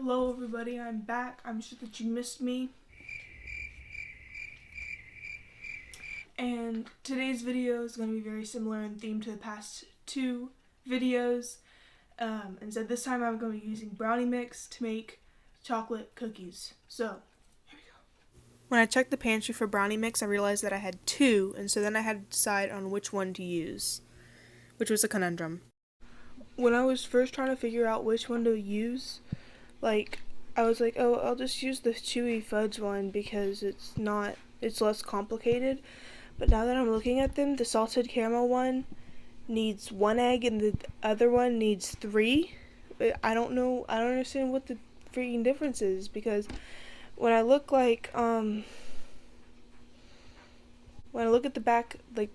Hello everybody, I'm back. I'm sure that you missed me. And today's video is going to be very similar in theme to the past two videos. And so this time I'm going to be using brownie mix to make chocolate cookies. So, here we go. When I checked the pantry for brownie mix, I realized that I had two, and so then I had to decide on which one to use, which was a conundrum. When I was first trying to figure out which one to use, I was like, oh, I'll just use the chewy fudge one because it's less complicated. But now that I'm looking at them, the salted caramel one needs 1 egg and the other one needs 3. I don't understand what the freaking difference is, because when I look when I look at the back, the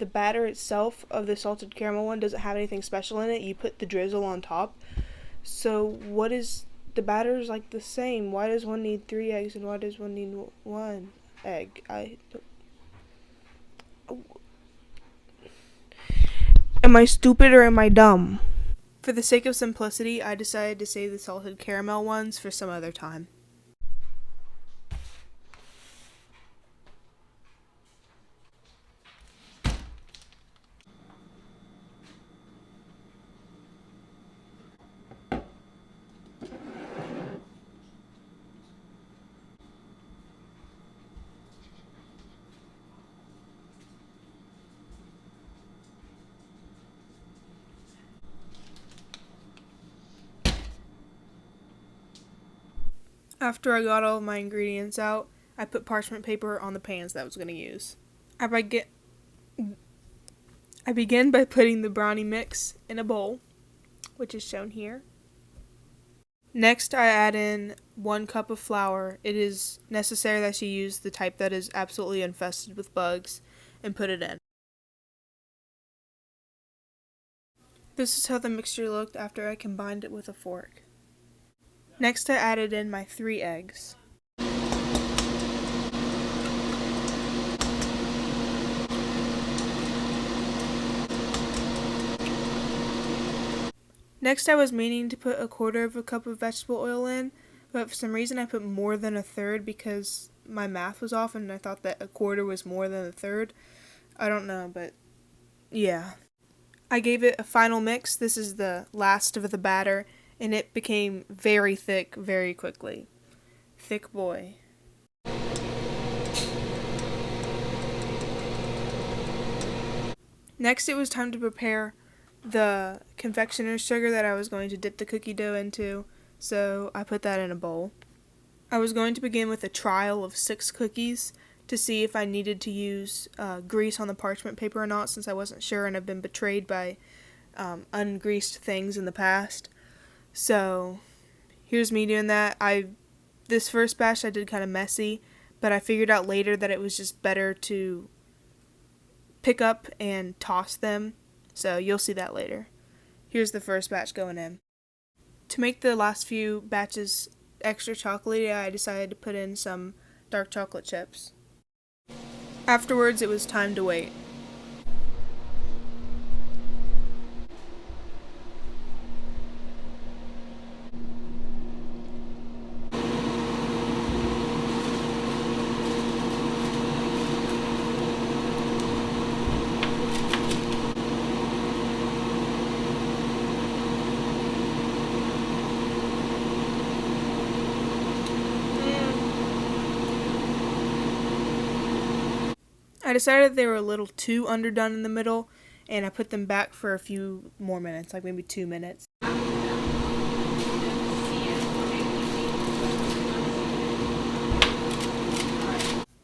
batter itself of the salted caramel one doesn't have anything special in it. You put the drizzle on top. So the batter's like the same. Why does one need 3 eggs and why does one need 1 egg? Am I stupid or am I dumb? For the sake of simplicity, I decided to save the salted caramel ones for some other time. After I got all of my ingredients out, I put parchment paper on the pans that I was going to use. I begin by putting the brownie mix in a bowl, which is shown here. Next, I add in 1 cup of flour. It is necessary that you use the type that is absolutely infested with bugs, and put it in. This is how the mixture looked after I combined it with a fork. Next, I added in my 3 eggs. Next, I was meaning to put 1/4 cup of vegetable oil in, but for some reason I put more than 1/3 because my math was off and I thought that 1/4 was more than 1/3. I don't know, but yeah. I gave it a final mix. This is the last of the batter, and it became very thick very quickly. Thick boy. Next, it was time to prepare the confectioner's sugar that I was going to dip the cookie dough into, so I put that in a bowl. I was going to begin with a trial of 6 cookies to see if I needed to use grease on the parchment paper or not, since I wasn't sure and I've been betrayed by ungreased things in the past. So here's me doing that. This first batch I did kind of messy, but I figured out later that it was just better to pick up and toss them, so you'll see that later. Here's the first batch going in. To make the last few batches extra chocolatey, I decided to put in some dark chocolate chips. Afterwards, it was time to wait. I decided they were a little too underdone in the middle, and I put them back for a few more minutes, like maybe 2 minutes.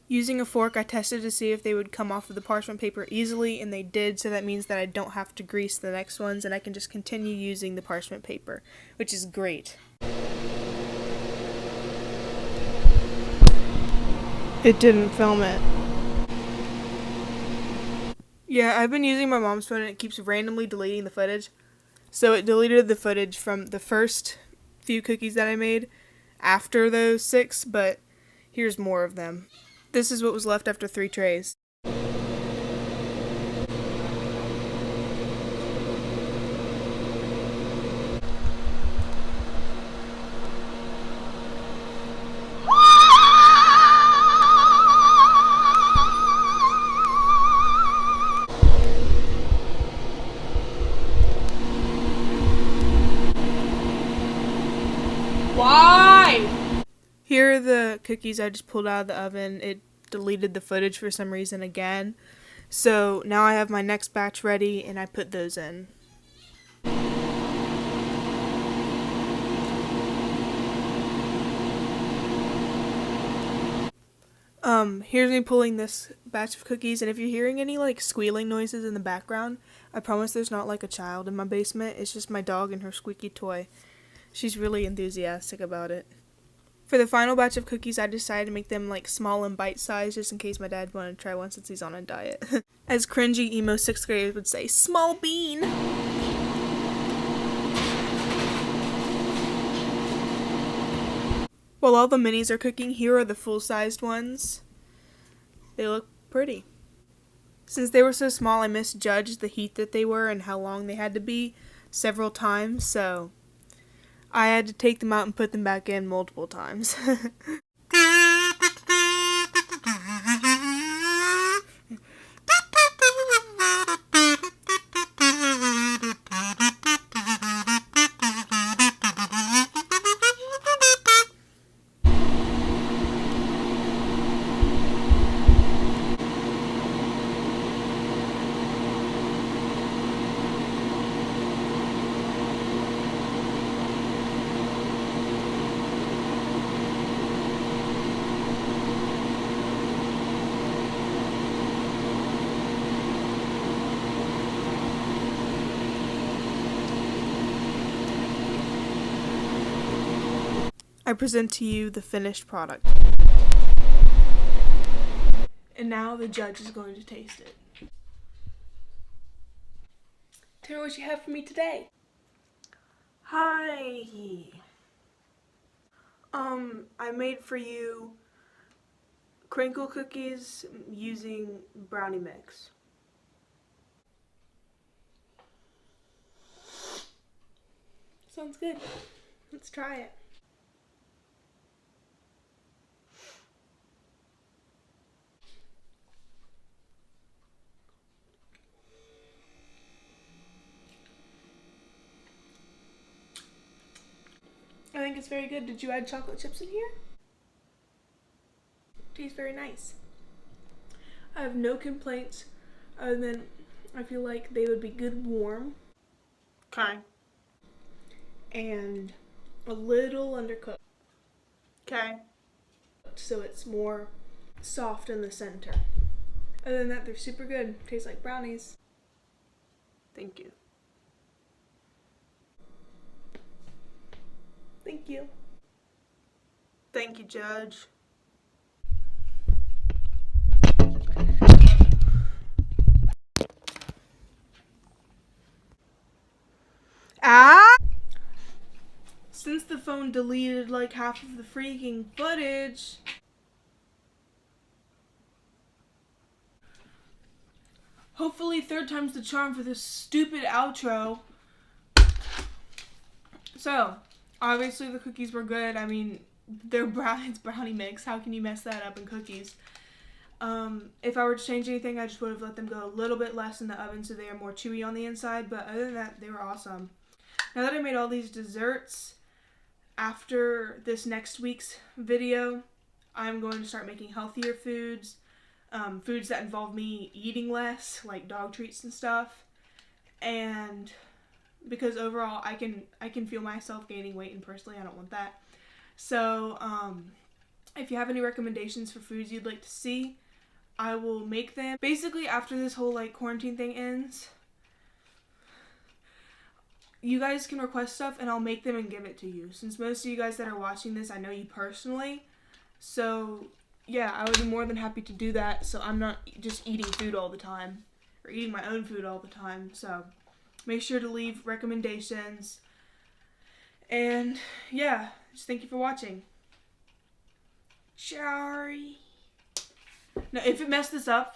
Using a fork, I tested to see if they would come off of the parchment paper easily, and they did, so that means that I don't have to grease the next ones, and I can just continue using the parchment paper, which is great. It didn't film it. Yeah, I've been using my mom's phone and it keeps randomly deleting the footage. So it deleted the footage from the first few cookies that I made after those 6, but here's more of them. This is what was left after 3 trays. Why? Here are the cookies I just pulled out of the oven. It deleted the footage for some reason again. So now I have my next batch ready and I put those in. Here's me pulling this batch of cookies, and if you're hearing any like squealing noises in the background, I promise there's not like a child in my basement. It's just my dog and her squeaky toy. She's really enthusiastic about it. For the final batch of cookies, I decided to make them like small and bite-sized just in case my dad wanted to try one since he's on a diet. As cringy emo 6th graders would say, small bean! While all the minis are cooking, here are the full-sized ones. They look pretty. Since they were so small, I misjudged the heat that they were and how long they had to be several times, so I had to take them out and put them back in multiple times. I present to you the finished product. And now the judge is going to taste it. Tell me what you have for me today. Hi. I made for you crinkle cookies using brownie mix. Sounds good. Let's try it. I think it's very good. Did you add chocolate chips in here? Tastes very nice. I have no complaints other than I feel like they would be good warm. Okay. And a little undercooked. Okay. So it's more soft in the center. Other than that, they're super good. Taste like brownies. Thank you. Thank you. Thank you, Judge. Since the phone deleted like half of the freaking footage, hopefully third time's the charm for this stupid outro. So, obviously the cookies were good. I mean, they're brownie mix. How can you mess that up in cookies? If I were to change anything, I just would have let them go a little bit less in the oven so they are more chewy on the inside. But other than that, they were awesome. Now that I made all these desserts, after this next week's video, I'm going to start making healthier foods. Foods that involve me eating less, like dog treats and stuff. And because overall I can feel myself gaining weight, and personally I don't want that. So if you have any recommendations for foods you'd like to see, I will make them. Basically, after this whole like quarantine thing ends, you guys can request stuff and I'll make them and give it to you. Since most of you guys that are watching this, I know you personally. So yeah, I would be more than happy to do that, so I'm not just eating food all the time or eating my own food all the time. So make sure to leave recommendations. And yeah, just thank you for watching. Sorry. Now, if it messed this up,